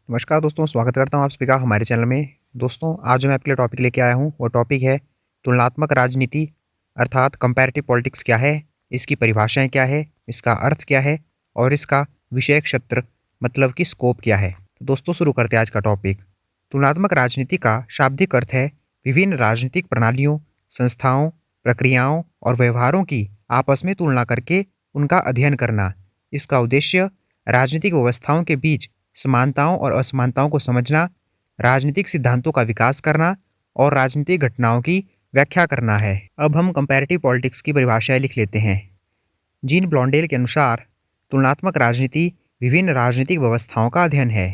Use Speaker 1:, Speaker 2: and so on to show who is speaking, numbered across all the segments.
Speaker 1: नमस्कार दोस्तों, स्वागत करता हूँ आप सभी का हमारे चैनल में। दोस्तों, आज जो मैं आपके लिए टॉपिक लेके आया हूँ वो टॉपिक है तुलनात्मक राजनीति अर्थात कंपैरेटिव पॉलिटिक्स क्या है, इसकी परिभाषाएं क्या है, इसका अर्थ क्या है और इसका विषय क्षेत्र मतलब कि स्कोप क्या है। तो दोस्तों, शुरू करते हैं आज का टॉपिक। तुलनात्मक राजनीति का शाब्दिक अर्थ है विभिन्न राजनीतिक प्रणालियों, संस्थाओं, प्रक्रियाओं और व्यवहारों की आपस में तुलना करके उनका अध्ययन करना। इसका उद्देश्य राजनीतिक व्यवस्थाओं के बीच समानताओं और असमानताओं को समझना, राजनीतिक सिद्धांतों का विकास करना और राजनीतिक घटनाओं की व्याख्या करना है। अब हम कंपैरेटिव पॉलिटिक्स की परिभाषाएं लिख लेते हैं। जीन ब्लॉन्डेल के अनुसार तुलनात्मक राजनीति विभिन्न राजनीतिक व्यवस्थाओं का अध्ययन है।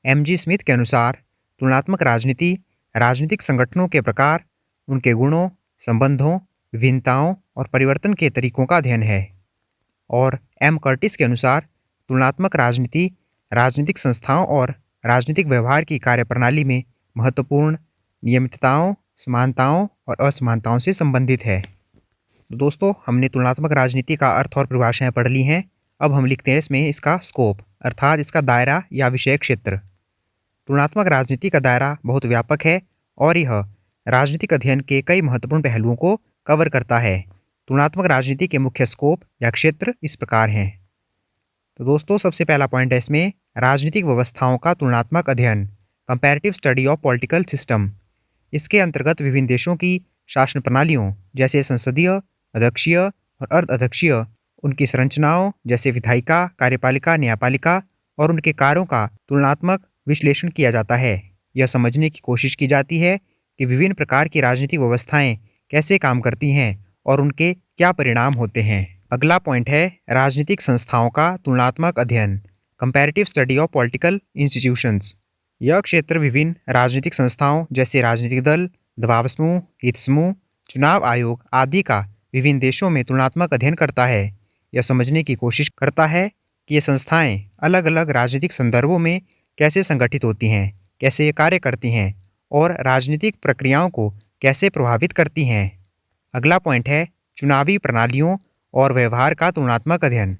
Speaker 1: एम.जी. स्मिथ के अनुसार तुलनात्मक राजनीति राजनीतिक संगठनों के प्रकार, उनके गुणों, संबंधों, विभिन्नताओं और परिवर्तन के तरीकों का अध्ययन है। और एम. कर्टिस के अनुसार तुलनात्मक राजनीति राजनीतिक संस्थाओं और राजनीतिक व्यवहार की कार्यप्रणाली में महत्वपूर्ण नियमितताओं, समानताओं और असमानताओं से संबंधित है। तो दोस्तों, हमने तुलनात्मक राजनीति का अर्थ और परिभाषाएं पढ़ ली हैं। अब हम लिखते हैं इसमें इसका स्कोप अर्थात इसका दायरा या विषय क्षेत्र। तुलनात्मक राजनीति का दायरा बहुत व्यापक है और यह राजनीतिक अध्ययन के कई महत्वपूर्ण पहलुओं को कवर करता है। तुलनात्मक राजनीति के मुख्य स्कोप या क्षेत्र इस प्रकार हैं। तो दोस्तों, सबसे पहला पॉइंट है इसमें राजनीतिक व्यवस्थाओं का तुलनात्मक अध्ययन, comparative study of political system. इसके अंतर्गत विभिन्न देशों की शासन प्रणालियों जैसे संसदीय, अध्यक्षीय और अर्ध अध्यक्षीय, उनकी संरचनाओं जैसे विधायिका, कार्यपालिका, न्यायपालिका और उनके कार्यों का तुलनात्मक विश्लेषण किया जाता है। यह समझने की कोशिश की जाती है कि विभिन्न प्रकार की राजनीतिक व्यवस्थाएं कैसे काम करती हैं और उनके क्या परिणाम होते हैं। अगला पॉइंट है राजनीतिक संस्थाओं का तुलनात्मक अध्ययन, comparative study of political institutions. यह क्षेत्र विभिन्न राजनीतिक संस्थाओं जैसे राजनीतिक दल, दबाव समूह, हित समूह, चुनाव आयोग आदि का विभिन्न देशों में तुलनात्मक अध्ययन करता है। यह समझने की कोशिश करता है कि ये संस्थाएं अलग अलग राजनीतिक संदर्भों में कैसे संगठित होती हैं, कैसे ये कार्य करती हैं और राजनीतिक प्रक्रियाओं को कैसे प्रभावित करती हैं। अगला पॉइंट है चुनावी प्रणालियों और व्यवहार का तुलनात्मक अध्ययन,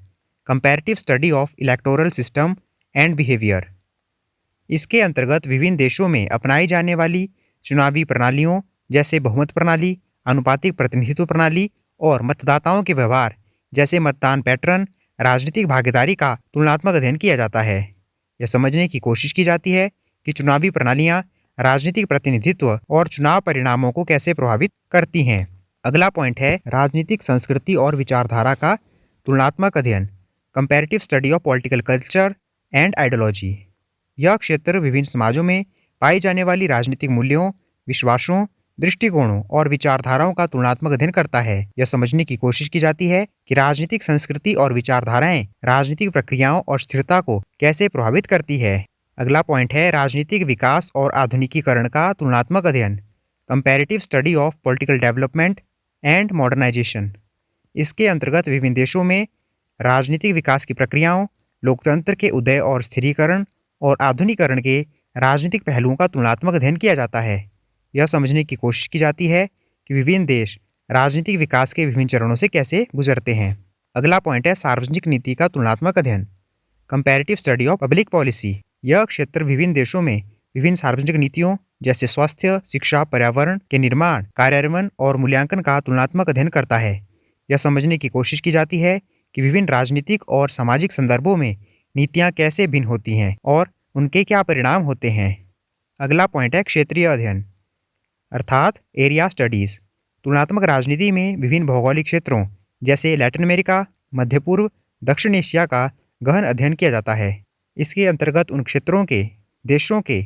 Speaker 1: comparative study of electoral system and behaviour. इसके अंतर्गत विभिन्न देशों में अपनाई जाने वाली चुनावी प्रणालियों जैसे बहुमत प्रणाली, अनुपातिक प्रतिनिधित्व प्रणाली और मतदाताओं के व्यवहार जैसे मतदान पैटर्न, राजनीतिक भागीदारी का तुलनात्मक अध्ययन किया जाता है। यह समझने की कोशिश की जाती है कि चुनावी प्रणालियां राजनीतिक प्रतिनिधित्व और चुनाव परिणामों को कैसे प्रभावित करती हैं। अगला पॉइंट है राजनीतिक संस्कृति और विचारधारा का तुलनात्मक अध्ययन, comparative study of political culture and ideology. यह क्षेत्र विभिन्न समाजों में पाई जाने वाली राजनीतिक मूल्यों, विश्वासों, दृष्टिकोणों और विचारधाराओं का तुलनात्मक अध्ययन करता है। यह समझने की कोशिश की जाती है कि राजनीतिक संस्कृति और विचारधाराएं राजनीतिक प्रक्रियाओं और स्थिरता को कैसे प्रभावित करती है। अगला पॉइंट है राजनीतिक विकास और आधुनिकीकरण का तुलनात्मक अध्ययन, comparative study of political development and modernisation. इसके अंतर्गत विभिन्न देशों में राजनीतिक विकास की प्रक्रियाओं, लोकतंत्र के उदय और स्थिरीकरण और आधुनिकीकरण के राजनीतिक पहलुओं का तुलनात्मक अध्ययन किया जाता है। यह समझने की कोशिश की जाती है कि विभिन्न देश राजनीतिक विकास के विभिन्न चरणों से कैसे गुजरते हैं। अगला पॉइंट है सार्वजनिक नीति का तुलनात्मक अध्ययन, comparative study of public policy. यह क्षेत्र विभिन्न देशों में विभिन्न सार्वजनिक नीतियों जैसे स्वास्थ्य, शिक्षा, पर्यावरण के निर्माण, कार्यान्वयन और मूल्यांकन का तुलनात्मक अध्ययन करता है। यह समझने की कोशिश की जाती है कि विभिन्न राजनीतिक और सामाजिक संदर्भों में नीतियाँ कैसे भिन्न होती हैं और उनके क्या परिणाम होते हैं। अगला पॉइंट है क्षेत्रीय अध्ययन अर्थात एरिया स्टडीज। तुलनात्मक राजनीति में विभिन्न भौगोलिक क्षेत्रों जैसे लैटिन अमेरिका, मध्य पूर्व, दक्षिण एशिया का गहन अध्ययन किया जाता है। इसके अंतर्गत उन क्षेत्रों के देशों के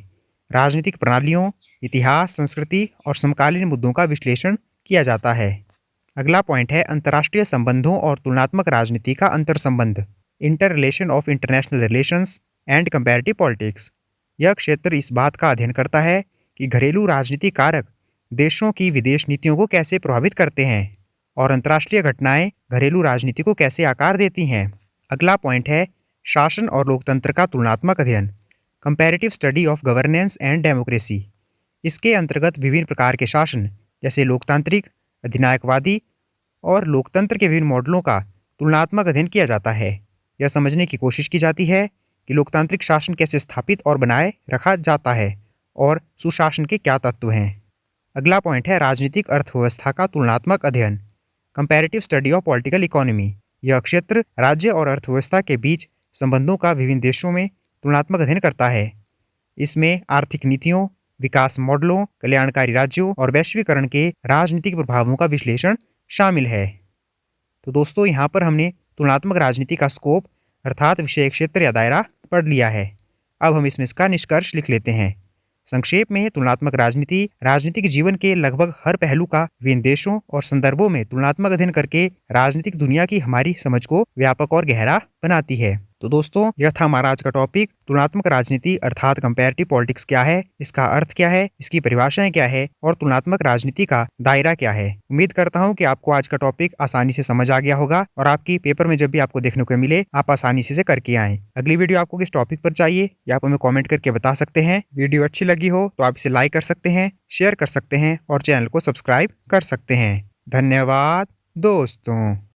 Speaker 1: राजनीतिक प्रणालियों, इतिहास, संस्कृति और समकालीन मुद्दों का विश्लेषण किया जाता है। अगला पॉइंट है अंतर्राष्ट्रीय संबंधों और तुलनात्मक राजनीति का अंतर संबंध, inter relation of international relations and comparative politics. यह क्षेत्र इस बात का अध्ययन करता है कि घरेलू राजनीतिक कारक देशों की विदेश नीतियों को कैसे प्रभावित करते हैं और अंतर्राष्ट्रीय घटनाएं घरेलू राजनीति को कैसे आकार देती हैं। अगला पॉइंट है शासन और लोकतंत्र का तुलनात्मक अध्ययन, comparative study of governance and democracy. इसके अंतर्गत विभिन्न प्रकार के शासन जैसे लोकतांत्रिक, अधिनायकवादी और लोकतंत्र के विभिन्न मॉडलों का तुलनात्मक अध्ययन किया जाता है। यह समझने की कोशिश की जाती है कि लोकतांत्रिक शासन कैसे स्थापित और बनाए रखा जाता है और सुशासन के क्या तत्व हैं। अगला पॉइंट है राजनीतिक अर्थव्यवस्था का तुलनात्मक अध्ययन, comparative study of political economy. यह क्षेत्र राज्य और अर्थव्यवस्था के बीच संबंधों का विभिन्न देशों में तुलनात्मक अध्ययन करता है। इसमें आर्थिक नीतियों, विकास मॉडलों, कल्याणकारी राज्यों और वैश्वीकरण के राजनीतिक प्रभावों का विश्लेषण शामिल है। तो दोस्तों यहाँ पर हमने तुलनात्मक राजनीति का स्कोप अर्थात विषय क्षेत्र या दायरा पढ़ लिया है। अब हम इसका निष्कर्ष लिख लेते हैं। संक्षेप में तुलनात्मक राजनीति राजनीतिक जीवन के लगभग हर पहलू का विभिन्न देशों और संदर्भों में तुलनात्मक अध्ययन करके राजनीतिक दुनिया की हमारी समझ को व्यापक और गहरा बनाती है। तो दोस्तों यह था हमारा आज का टॉपिक, तुलनात्मक राजनीति अर्थात कंपैरेटिव पॉलिटिक्स क्या है, इसका अर्थ क्या है, इसकी परिभाषाएं क्या है और तुलनात्मक राजनीति का दायरा क्या है। उम्मीद करता हूं कि आपको आज का टॉपिक आसानी से समझ आ गया होगा और आपकी पेपर में जब भी आपको देखने को मिले आप आसानी से करके आएं। अगली वीडियो आपको किस टॉपिक पर चाहिए या आप हमें कॉमेंट करके बता सकते हैं। वीडियो अच्छी लगी हो तो आप इसे लाइक कर सकते हैं, शेयर कर सकते हैं और चैनल को सब्सक्राइब कर सकते हैं। धन्यवाद दोस्तों।